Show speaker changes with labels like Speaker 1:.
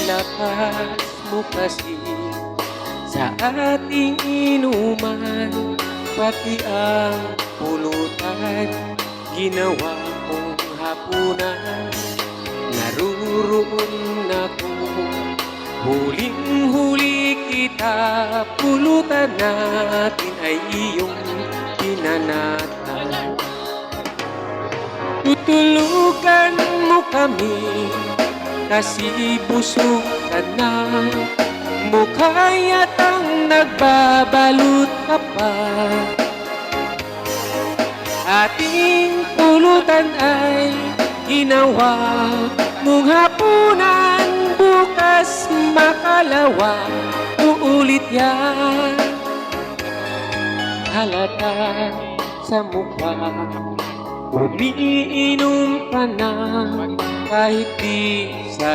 Speaker 1: lakas mo kasi sa ating inuman, pati ang pulutan ginawa kong hapunan. Naruroon ako, huling-huli kita, pulutan natin ay iyong pinanatan. Tutulugan mo kami kasi busog ka na, mukha yatang nagbabalot ka pa. Ating pulutan ay ginawa mong hapunan, bukas makalawa, uulit yan. Halata sa mukha, umiinom ka na kahit di